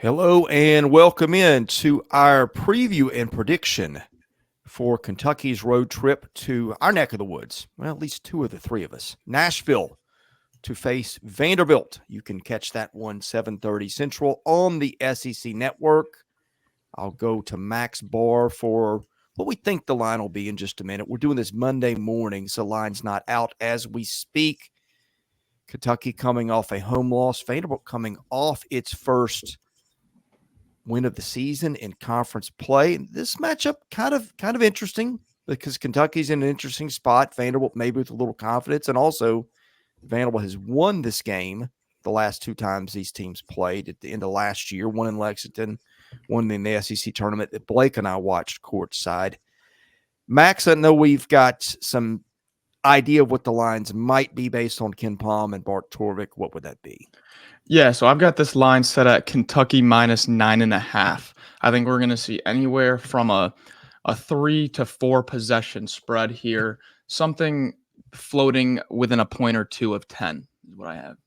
Hello and welcome in to our preview and prediction for Kentucky's road trip to our neck of the woods. Well, at least two of the three of us. Nashville to face Vanderbilt. You can catch that one 7:30 Central on the SEC Network. I'll go to Max Barr for what we think the line will be in just a minute. We're doing this Monday morning, so the line's not out as we speak. Kentucky coming off a home loss. Vanderbilt coming off its first win of the season in conference play. This matchup kind of interesting because Kentucky's in an interesting spot. Vanderbilt maybe with a little confidence, and also Vanderbilt has won this game the last two times these teams played at the end of last year. One in Lexington, one in the SEC tournament that Blake and I watched courtside. Max, I know we've got some idea of what the lines might be based on Ken Palm and Bart Torvik. What would that be? Yeah, so I've got this line set at Kentucky minus 9.5. I think we're going to see anywhere from a 3 to 4 possession spread here. Something floating within a point or two of 10 is what I have.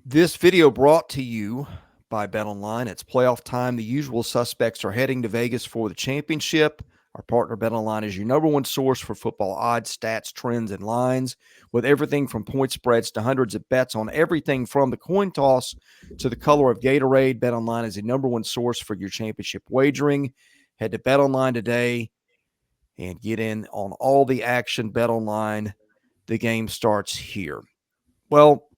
This video brought to you by BetOnline. It's playoff time. The usual suspects are heading to Vegas for the championship. Our partner BetOnline is your number one source for football odds, stats, trends, and lines, with everything from point spreads to hundreds of bets on everything from the coin toss to the color of Gatorade. BetOnline is the number one source for your championship wagering. Head to BetOnline today and get in on all the action. BetOnline, the game starts here. Well,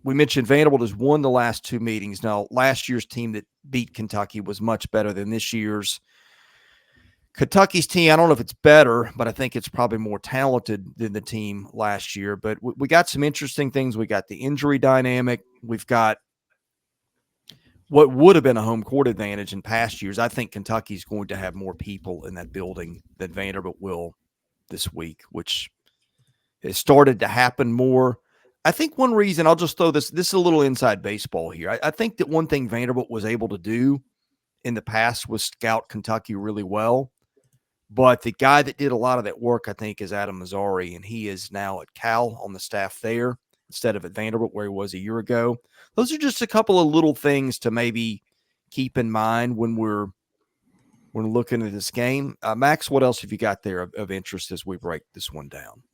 we mentioned Vanderbilt has won the last two meetings. Now, last year's team that beat Kentucky was much better than this year's. Kentucky's team, I don't know if it's better, but I think it's probably more talented than the team last year. But we got some interesting things. We got the injury dynamic. We've got what would have been a home court advantage in past years. I think Kentucky's going to have more people in that building than Vanderbilt will this week, which has started to happen more. I think one reason, I'll just throw this is a little inside baseball here. I think that one thing Vanderbilt was able to do in the past was scout Kentucky really well. But the guy that did a lot of that work, I think, is Adam Mazzari, and he is now at Cal on the staff there instead of at Vanderbilt where he was a year ago. Those are just a couple of little things to maybe keep in mind when we're looking at this game. Max, what else have you got there of interest as we break this one down?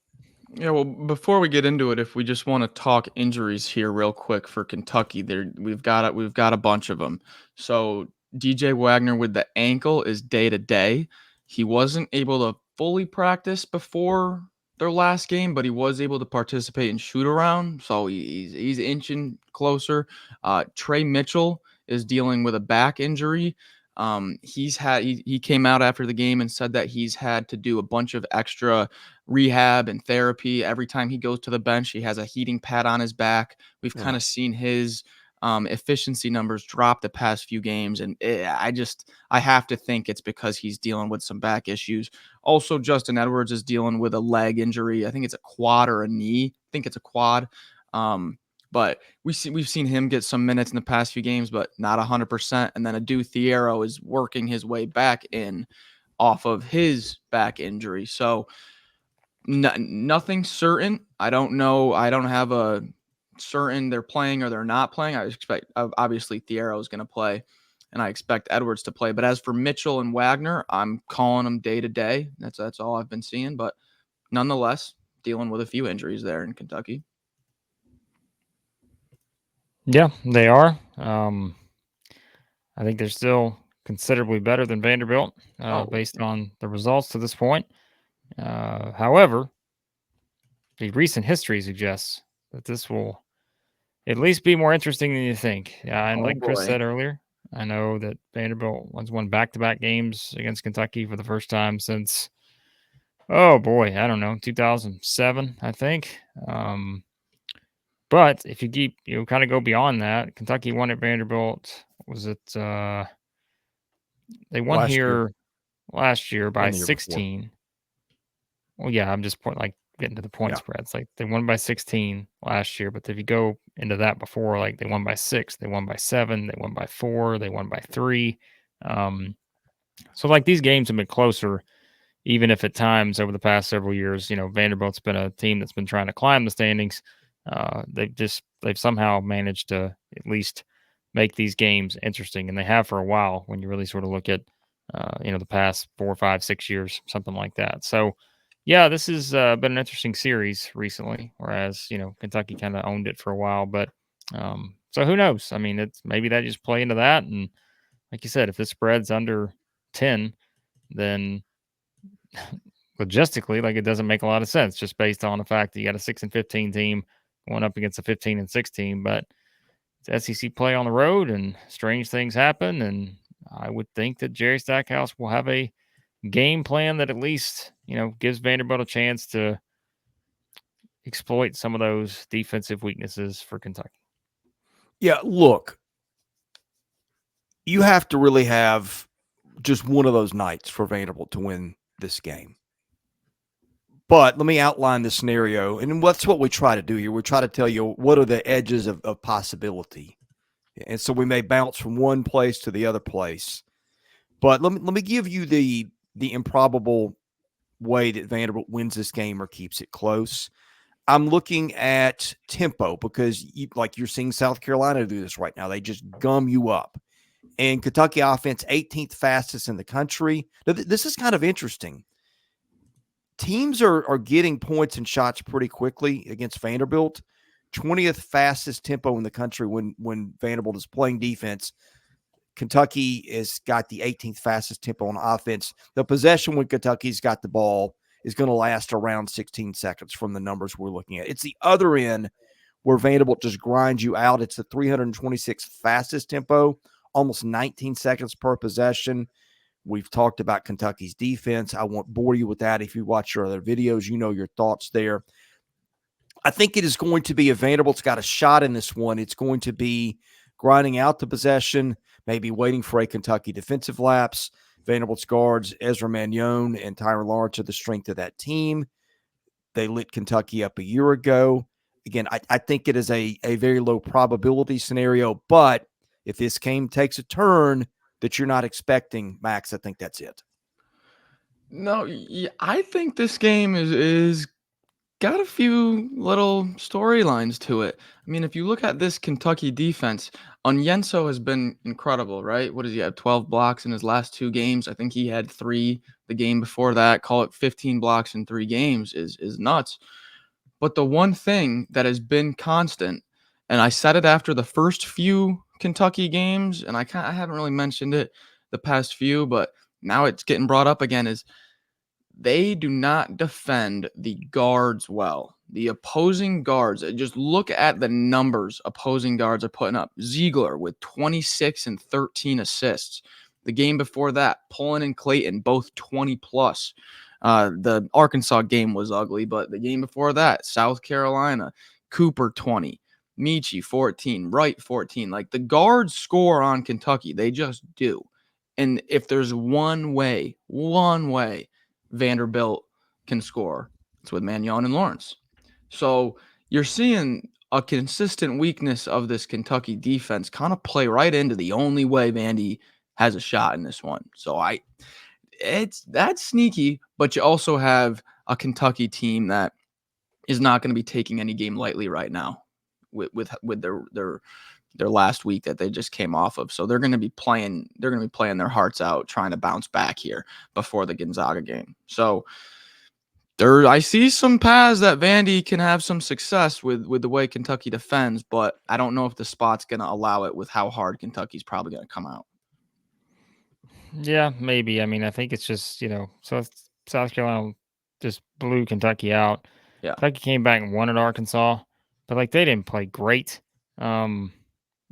Yeah, well, before we get into it, if we just want to talk injuries here real quick for Kentucky, we've got a bunch of them. So DJ Wagner with the ankle is day to day. He wasn't able to fully practice before their last game, but he was able to participate in shoot around, so he's inching closer. Trey Mitchell is dealing with a back injury. He came out after the game and said that he's had to do a bunch of extra rehab and therapy. Every time he goes to the bench, he has a heating pad on his back. We've kind of seen his efficiency numbers drop the past few games, and I have to think it's because he's dealing with some back issues. Also, Justin Edwards is dealing with a leg injury. I think it's a quad or a knee. I think it's a quad. But we've seen him get some minutes in the past few games, but not 100%. And then Adu Thiero is working his way back in off of his back injury. So nothing certain. I don't know. I don't have a certain they're playing or they're not playing. I expect obviously Thiero is going to play, and I expect Edwards to play. But as for Mitchell and Wagner, I'm calling them day to day. That's all I've been seeing. But nonetheless, dealing with a few injuries there in Kentucky. Yeah, they are. I think they're still considerably better than Vanderbilt based on the results to this point. However, the recent history suggests that this will at least be more interesting than you think. And like Chris said earlier, I know that Vanderbilt won back-to-back games against Kentucky for the first time since, I don't know, 2007, I think. But if you kind of go beyond that, Kentucky won at Vanderbilt. Was it they won last year by 16. Well, yeah, I'm just getting to the point spreads. Like they won by 16 last year, but if you go into that before, like they won by 6, they won by 7, they won by 4, they won by 3. So like these games have been closer, even if at times over the past several years, Vanderbilt's been a team that's been trying to climb the standings. They've somehow managed to at least make these games interesting, and they have for a while when you really sort of look at, the past 4, 5, 6 years, something like that. So, yeah, this has been an interesting series recently, whereas, Kentucky kind of owned it for a while. But so who knows? I mean, it's maybe that just play into that. And like you said, if the spread's under 10, then logistically, like, it doesn't make a lot of sense just based on the fact that you got a 6-15 team going up against a 15-6 team. But it's SEC play on the road, and strange things happen. And I would think that Jerry Stackhouse will have a game plan that at least, gives Vanderbilt a chance to exploit some of those defensive weaknesses for Kentucky. Yeah, look, you have to really have just one of those nights for Vanderbilt to win this game. But let me outline the scenario, and that's what we try to do here. We try to tell you what are the edges of possibility. And so we may bounce from one place to the other place. But let me give you the improbable way that Vanderbilt wins this game or keeps it close. I'm looking at tempo because, you're seeing South Carolina do this right now. They just gum you up. And Kentucky offense, 18th fastest in the country. Now, this is kind of interesting. Teams are getting points and shots pretty quickly against Vanderbilt. 20th fastest tempo in the country when Vanderbilt is playing defense. Kentucky has got the 18th fastest tempo on offense. The possession when Kentucky's got the ball is going to last around 16 seconds from the numbers we're looking at. It's the other end where Vanderbilt just grinds you out. It's the 326th fastest tempo, almost 19 seconds per possession. We've talked about Kentucky's defense. I won't bore you with that. If you watch your other videos, you know your thoughts there. I think it is going to be if Vanderbilt's got a shot in this one, it's going to be grinding out the possession, maybe waiting for a Kentucky defensive lapse. Vanderbilt's guards, Ezra Mannion and Tyron Lawrence, are the strength of that team. They lit Kentucky up a year ago. Again, I think it is a very low probability scenario, but if this game takes a turn that you're not expecting, Max, I think that's it. No, I think this game is got a few little storylines to it. I mean, if you look at this Kentucky defense, Onyenso has been incredible, right? What does he have? 12 blocks in his last 2 games. I think he had 3 the game before that. Call it 15 blocks in 3 games is nuts. But the one thing that has been constant, and I said it after the first few Kentucky games, and I haven't really mentioned it the past few, but now it's getting brought up again, is they do not defend the guards well. The opposing guards, just look at the numbers opposing guards are putting up. Ziegler with 26 and 13 assists. The game before that, Pullen and Clayton, both 20 plus. The Arkansas game was ugly, but the game before that, South Carolina, Cooper 20, Michi 14, Wright 14. Like, the guards score on Kentucky. They just do. And if there's one way Vanderbilt can score, it's with Mannion and Lawrence. So you're seeing a consistent weakness of this Kentucky defense kind of play right into the only way Vandy has a shot in this one. So that's sneaky, but you also have a Kentucky team that is not going to be taking any game lightly right now with their last week that they just came off of. So they're going to be playing their hearts out, trying to bounce back here before the Gonzaga game. So I see some paths that Vandy can have some success with the way Kentucky defends, but I don't know if the spot's going to allow it with how hard Kentucky's probably going to come out. Yeah, maybe. I mean, I think it's just, so South Carolina just blew Kentucky out. Yeah. Kentucky came back and won at Arkansas, but they didn't play great. And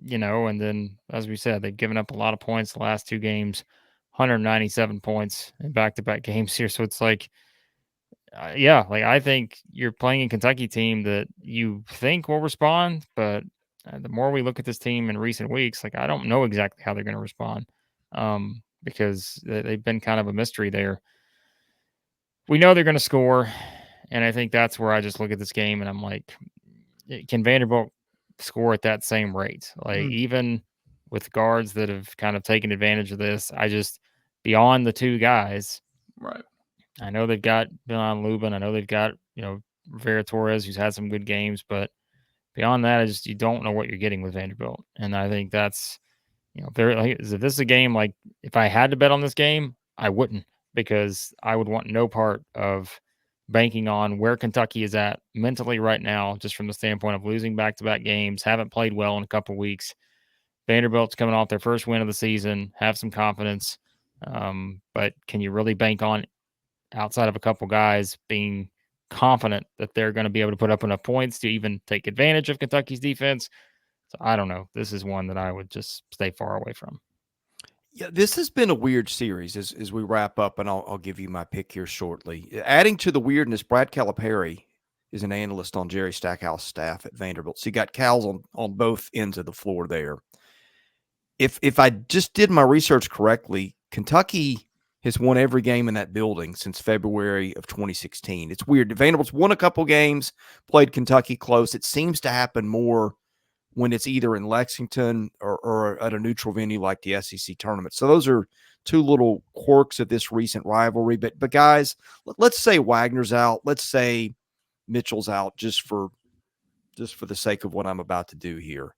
then as we said, they've given up a lot of points the last 2 games, 197 points in back-to-back games here. So it's I think you're playing a Kentucky team that you think will respond, but the more we look at this team in recent weeks, I don't know exactly how they're going to respond. Because they've been kind of a mystery there. We know they're going to score, and I think that's where I just look at this game and I'm like, can Vanderbilt score at that same rate? Even with guards that have kind of taken advantage of this, beyond the 2 guys, right? I know they've got Bilan Lubin. I know they've got, Rivera Torres, who's had some good games, but Beyond that, you don't know what you're getting with Vanderbilt. And I think that's, if this is a game, like if I had to bet on this game, I wouldn't, because I would want no part of banking on where Kentucky is at mentally right now, just from the standpoint of losing back-to-back games, haven't played well in a couple weeks. Vanderbilt's coming off their first win of the season, have some confidence. But can you really bank on, outside of a couple guys, being confident that they're going to be able to put up enough points to even take advantage of Kentucky's defense? So I don't know. This is one that I would just stay far away from. Yeah, this has been a weird series as we wrap up, and I'll give you my pick here shortly. Adding to the weirdness, Brad Calipari is an analyst on Jerry Stackhouse's staff at Vanderbilt. So you got Cal's on both ends of the floor there. If I just did my research correctly, Kentucky has won every game in that building since February of 2016. It's weird. Vanderbilt's won a couple games, played Kentucky close. It seems to happen more when it's either in Lexington or at a neutral venue like the SEC tournament. So those are two little quirks of this recent rivalry. But guys, let's say Wagner's out. Let's say Mitchell's out just for the sake of what I'm about to do here.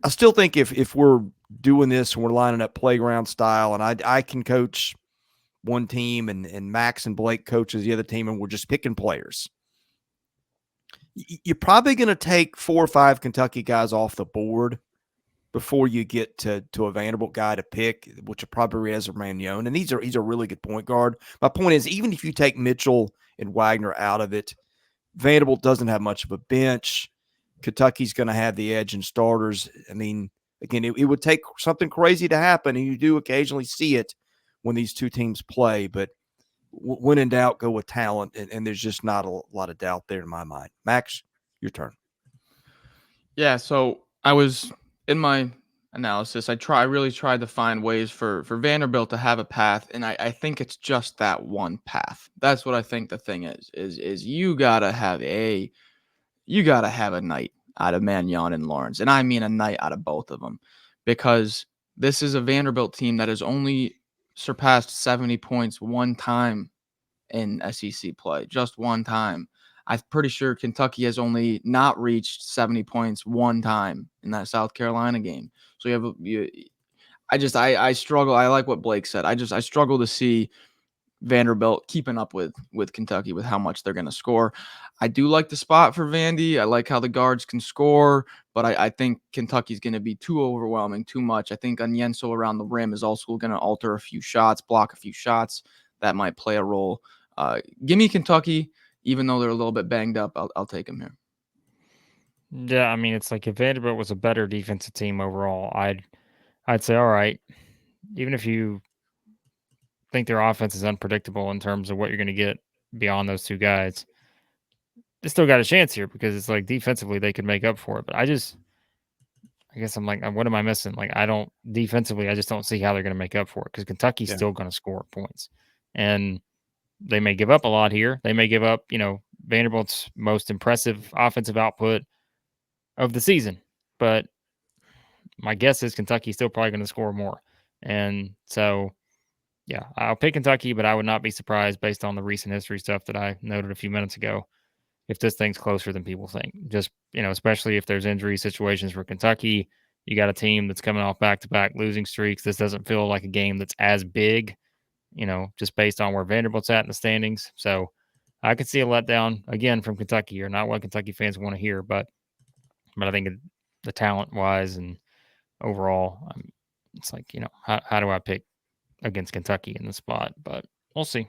I still think if we're doing this and we're lining up playground style, and I can coach one team and Max and Blake coaches the other team, and we're just picking players, you're probably going to take 4 or 5 Kentucky guys off the board before you get to a Vanderbilt guy to pick, which will probably be Ezra Mannion. And he's a really good point guard. My point is, even if you take Mitchell and Wagner out of it, Vanderbilt doesn't have much of a bench. Kentucky's going to have the edge in starters. I mean, again, it would take something crazy to happen, and you do occasionally see it when these two teams play. But when in doubt, go with talent, and there's just not a lot of doubt there in my mind. Max, your turn. Yeah, so I was in my analysis. I really tried to find ways for Vanderbilt to have a path, and I think it's just that one path. That's what I think the thing is you gotta have a night out of Mannion and Lawrence, and I mean a night out of both of them, because this is a Vanderbilt team that has only surpassed 70 points one time in SEC play, just one time. I'm pretty sure Kentucky has only not reached 70 points one time in that South Carolina game. So I struggle. I like what Blake said. I struggle to see Vanderbilt keeping up with Kentucky with how much they're going to score. I do like the spot for Vandy. I like how the guards can score, but I think Kentucky's going to be too overwhelming, too much. I think Onyenso around the rim is also going to alter a few shots, block a few shots. That might play a role. Give me Kentucky, even though they're a little bit banged up. I'll take them here. Yeah, I mean, it's like if Vanderbilt was a better defensive team overall, I'd say, all right, even if you think their offense is unpredictable in terms of what you're going to get beyond those two guys, they still got a chance here, because it's like defensively they could make up for it. But I guess I'm like, what am I missing? Like, defensively, I just don't see how they're going to make up for it, because Kentucky's still going to score points. And they may give up a lot here. They may give up, Vanderbilt's most impressive offensive output of the season. But my guess is Kentucky's still probably going to score more. And so, yeah, I'll pick Kentucky, but I would not be surprised, based on the recent history stuff that I noted a few minutes ago, if this thing's closer than people think. Just, especially if there's injury situations for Kentucky. You got a team that's coming off back-to-back losing streaks. This doesn't feel like a game that's as big, just based on where Vanderbilt's at in the standings. So I could see a letdown again from Kentucky, or not what Kentucky fans want to hear, but I think the talent-wise and overall, it's like, how do I pick against Kentucky in the spot? But we'll see.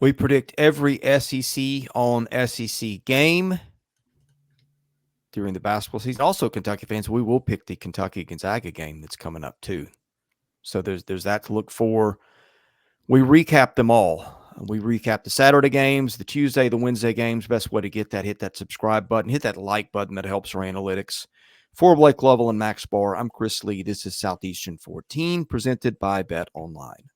We predict every SEC on SEC game during the basketball season. Also, Kentucky fans, we will pick the Kentucky-Gonzaga game that's coming up too. So there's that to look for. We recap them all. We recap the Saturday games, the Tuesday, the Wednesday games. Best way to get that, hit that subscribe button, hit that like button. That helps our analytics. For Blake Lovell and Max Barr, I'm Chris Lee. This is Southeastern 14, presented by Bet Online.